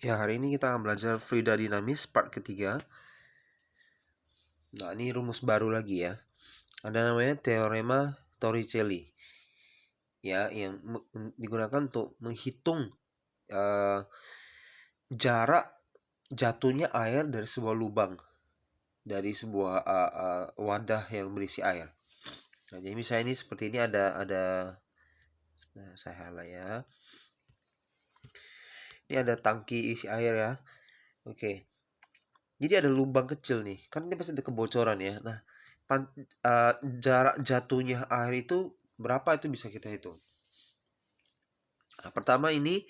Ya, hari ini kita akan belajar fluida dinamis part ketiga. Nah, ini rumus baru lagi ya. Ada namanya teorema Torricelli. Ya, yang digunakan untuk menghitung jarak jatuhnya air dari sebuah lubang, dari sebuah wadah yang berisi air. Nah, jadi misalnya ini seperti ini ada saya highlight ya. Ini ada tangki isi air ya. Oke. Jadi ada lubang kecil nih. Kan ini pasti ada kebocoran ya. Nah, jarak jatuhnya air itu berapa itu bisa kita hitung. Nah, pertama ini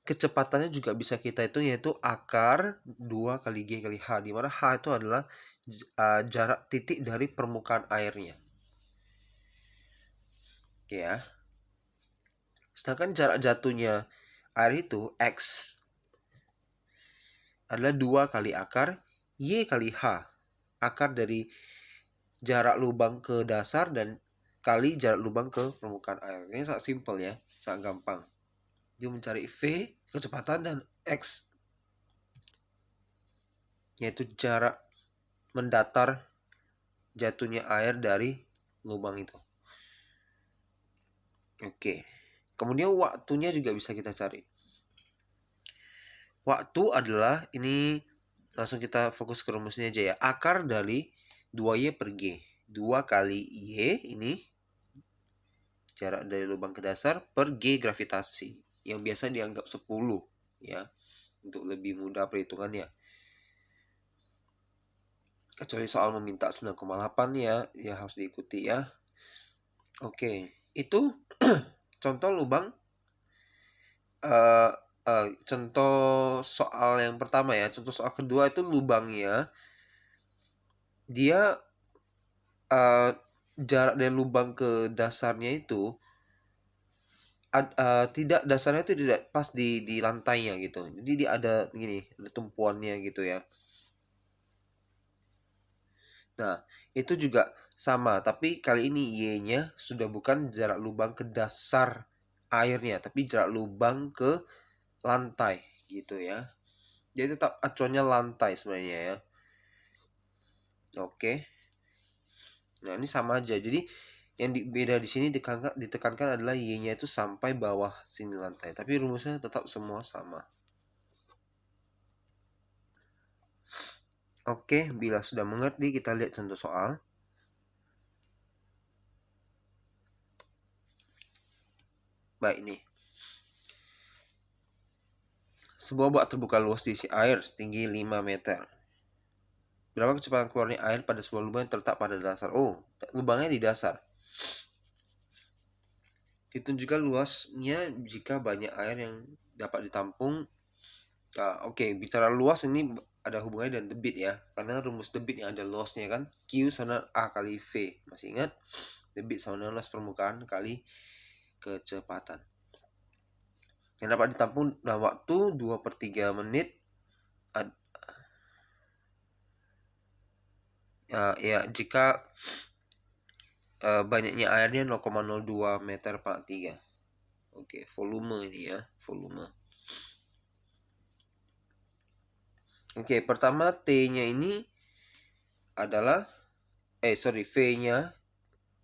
kecepatannya juga bisa kita hitung, yaitu akar 2 kali G kali H, di mana H itu adalah jarak titik dari permukaan airnya. Oke ya. Sedangkan jarak jatuhnya air itu X adalah 2 kali akar Y kali H. Akar dari jarak lubang ke dasar dan kali jarak lubang ke permukaan air. Ini sangat simpel ya, sangat gampang. Dia mencari V, kecepatan, dan X, yaitu jarak mendatar jatuhnya air dari lubang itu. Oke. Kemudian waktunya juga bisa kita cari. Waktu adalah, ini langsung kita fokus ke rumusnya aja ya. Akar dari 2Y per G. 2 kali Y ini jarak dari lubang ke dasar per G gravitasi, yang biasa dianggap 10 ya, untuk lebih mudah perhitungannya. Kecuali soal meminta 9,8 ya harus diikuti ya. Oke, itu contoh lubang, contoh soal yang pertama ya. Contoh soal kedua itu lubangnya, dia jarak dari lubang ke dasarnya itu tidak, dasarnya itu tidak pas di lantainya gitu. Jadi dia ada gini, ada tumpuannya gitu ya. Nah, itu juga sama, tapi kali ini Y-nya sudah bukan jarak lubang ke dasar airnya, tapi jarak lubang ke lantai gitu ya. Jadi tetap acuannya lantai sebenarnya ya. Oke. Nah, ini sama aja. Jadi yang beda di sini ditekankan adalah Y-nya itu sampai bawah sini lantai, tapi rumusnya tetap semua sama. Oke, bila sudah mengerti, kita lihat contoh soal. Baik, ini. Sebuah bak terbuka luas diisi air setinggi 5 meter. Berapa kecepatan keluarnya air pada sebuah lubang yang terletak pada dasar? Oh, lubangnya di dasar. Ditunjukkan luasnya jika banyak air yang dapat ditampung. Oke, bicara luas ini ada hubungannya dengan debit ya. Karena rumus debit yang ada luasnya kan. Q sama A kali V. Masih ingat? Debit sama dengan luas permukaan kali kecepatan. Yang dapat ditampung dalam waktu 2/3 menit. Ya, jika banyaknya airnya 0,02 meter per 3. Oke, volume ini ya, volume. Oke, pertama T-nya ini adalah V-nya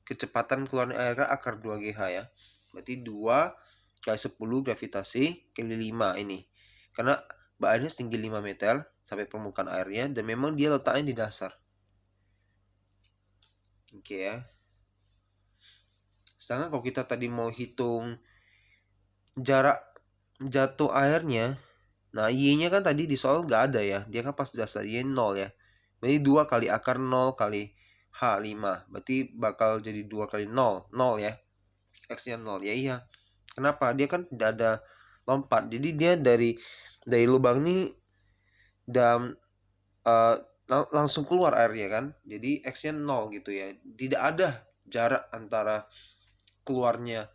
kecepatan keluar air akar 2GH ya. Berarti 2 kali 10 gravitasi kali 5 ini. Karena airnya setinggi 5 meter sampai permukaan airnya, dan memang dia letaknya di dasar. Oke ya. Sedangkan kalau kita tadi mau hitung jarak jatuh airnya, nah Y-nya kan tadi di soal nggak ada ya. Dia kan pas dasar Y 0 ya. Berarti 2 kali akar 0 kali H 5. Berarti bakal jadi 2 kali 0. 0 ya. X-nya 0. Ya iya. Kenapa? Dia kan tidak ada lompat. Jadi dia dari lubang ini dan langsung keluar airnya kan. Jadi X-nya 0 gitu ya. Tidak ada jarak antara keluarnya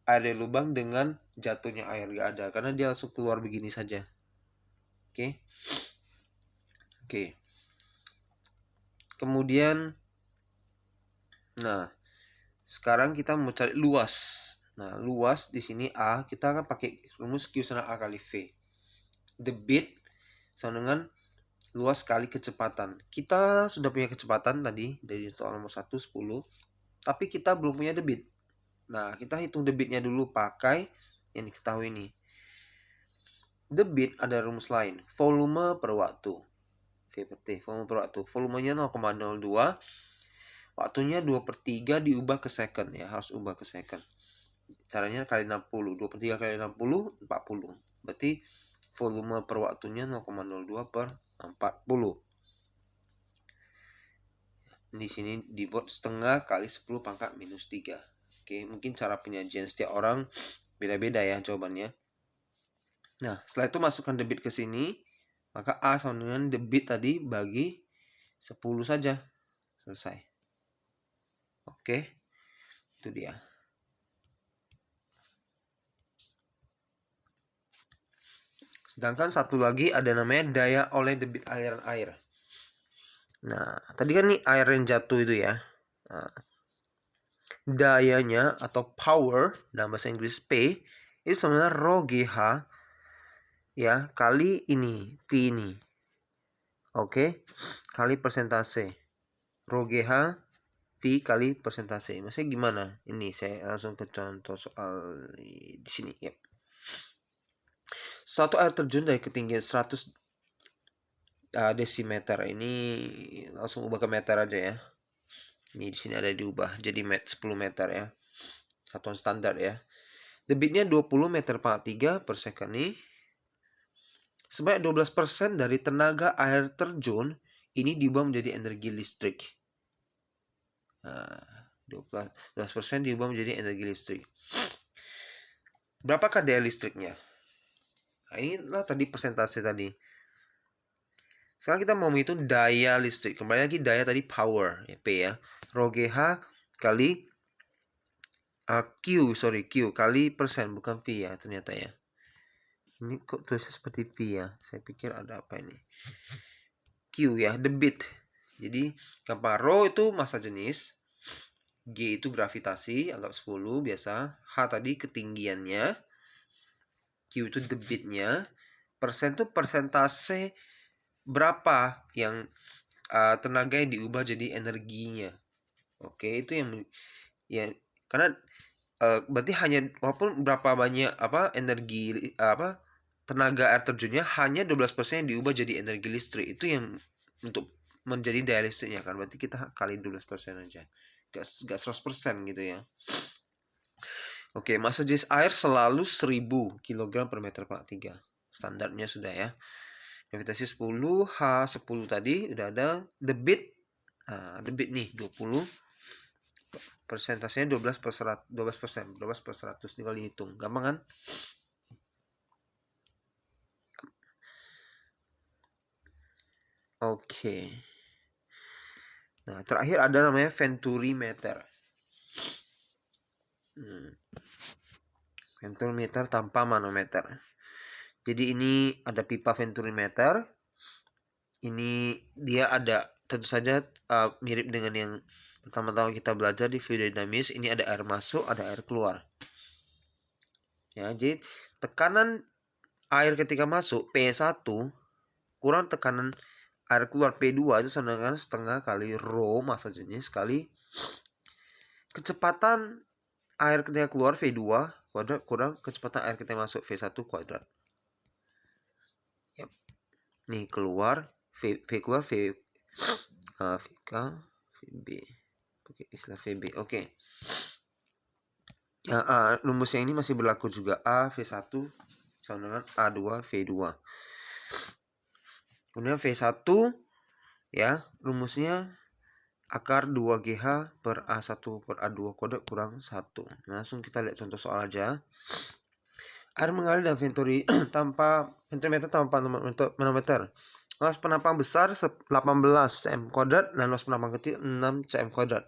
air dari lubang dengan jatuhnya air, nggak ada, karena dia langsung keluar begini saja. Oke. Oke. Kemudian, nah, sekarang kita mau cari luas. Nah, luas di sini A, kita akan pakai rumus Q sama A kali V. debit sama dengan luas kali kecepatan. Kita sudah punya kecepatan tadi dari soal nomor 1, 10. Tapi kita belum punya debit. Nah, kita hitung debitnya dulu pakai yang diketahui ini. Debit ada rumus lain, volume per waktu. V per T, volume per waktu. Volumenya 0,02, waktunya 2/3 diubah ke second ya, harus ubah ke second. Caranya kali 60, 2/3 kali 60, 40. Berarti volume per waktunya 0,02 per 40. Di sini dibuat setengah kali 10 pangkat minus 3. Oke, mungkin cara penyajian setiap orang beda-beda ya jawabannya. Nah, setelah itu masukkan debit ke sini, maka A sama dengan debit tadi bagi 10 saja. Selesai. Oke, itu dia. Sedangkan satu lagi ada namanya daya oleh debit aliran air. Nah, tadi kan nih air yang jatuh itu ya. Nah, dayanya atau power dalam bahasa Inggris P itu sebenarnya rho GH ya kali ini V ini. Oke, kali persentase. Rho GH V kali persentase. Maksudnya gimana? Ini saya langsung ke contoh soal di sini ya. Satu air terjun dari ketinggian 100 desimeter. Ini langsung ubah ke meter aja ya. Ini di sini ada diubah jadi 10 meter ya. Satuan standar ya. Debitnya 20 meter pangkat 3 per second nih. Sebanyak 12% dari tenaga air terjun ini diubah menjadi energi listrik. Nah, 12% diubah menjadi energi listrik. Berapakah daya listriknya? Nah, inilah tadi persentase tadi. Sekarang kita mau menghitung daya listrik. Kembali lagi daya tadi power ya, P ya. Rho GH kali Q kali persen, bukan V ya ternyata ya. Ini kok tulisnya seperti P ya? Saya pikir ada apa ini? Q ya, debit. Jadi gampang, rho itu massa jenis, G itu gravitasi, anggap 10 biasa, H tadi ketinggiannya, Q itu debitnya, persen itu persentase berapa yang tenaga yang diubah jadi energinya. Oke, itu yang ya karena berarti hanya walaupun berapa banyak energi tenaga air terjunnya hanya 12% yang diubah jadi energi listrik. Itu yang untuk menjadi daya listriknya kan. Berarti kita kali 12% aja. Gak 100% gitu ya. Oke, massa jenis air selalu 1000 kg per meter pangkat 3. Standarnya sudah ya. Gravitasi 10, H 10 tadi udah ada. Debit, debit nih 20. Persentasenya 12 per 100, 12%, 12 per 100 tinggal dihitung. Gampang kan? Oke. Nah, terakhir ada namanya venturimeter. Venturimeter tanpa manometer. Jadi ini ada pipa venturimeter. Ini dia ada tentu saja mirip dengan yang pertama-tama kita belajar di fluid dinamis. Ini ada air masuk, ada air keluar. Ya, jadi tekanan air ketika masuk P1 kurang tekanan air keluar P2 itu sama dengan setengah kali rho massa jenis kali kecepatan air ketika keluar V2 kuadrat kurang kecepatan air ketika masuk V1 kuadrat. Yep. Nih keluar V keluar VK VB. Oke, istilah VB. Oke. Rumusnya ini masih berlaku juga. A V1 sama dengan A2 V2. Kemudian V1 ya, rumusnya akar 2GH per A1 per A2 kuadrat kurang 1. Langsung kita lihat contoh soal aja. Air mengalir dalam venturimeter tanpa manometer. Luas penampang besar 18 cm kuadrat dan luas penampang kecil 6 cm kuadrat.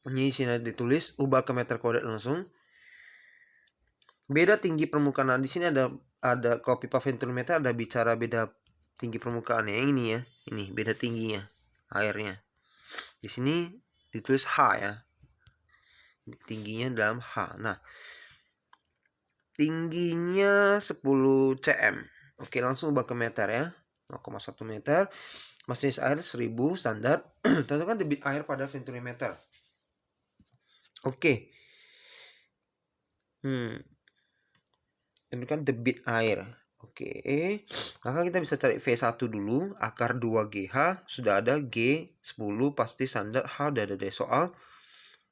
Ini sini ditulis ubah ke meter kuadrat langsung. Beda tinggi permukaan. Nah, di sini ada kalau pipa venturimeter ada bicara beda tinggi permukaannya. Yang ini ya. Ini beda tingginya airnya. Di sini ditulis H ya. Tingginya dalam H. Nah, tingginya 10 cm. Oke, langsung ubah ke meter ya. 0,1 meter. Mass jenis air 1000 standar. Tentukan debit air pada venturimeter. Oke. Tentukan debit air. Oke. Maka kita bisa cari V1 dulu. Akar 2GH. Sudah ada G10 pasti standar. H udah ada dari soal.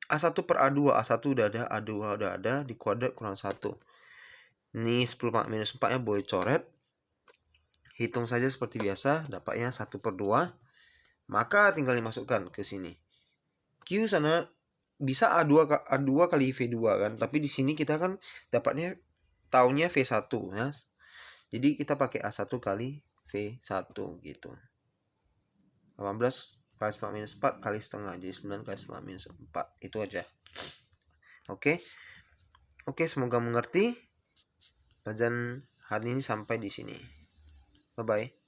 A1 per A2. A1 udah ada. A2 udah ada. Dikuadrat kurang 1. Ini 10 minus 4 nya boleh coret. Hitung saja seperti biasa. Dapatnya 1 per 2. Maka tinggal dimasukkan ke sini. Q sana bisa A2 kali V2 kan. Tapi di sini kita kan dapatnya tahunnya V1 ya. Jadi kita pakai A1 kali V1 gitu. 18 kali 9 minus 4 kali setengah. Jadi 9 kali 9 minus 4. Itu aja. Oke. Oke, semoga mengerti. Pelajaran hari ini sampai di sini. Bye-bye.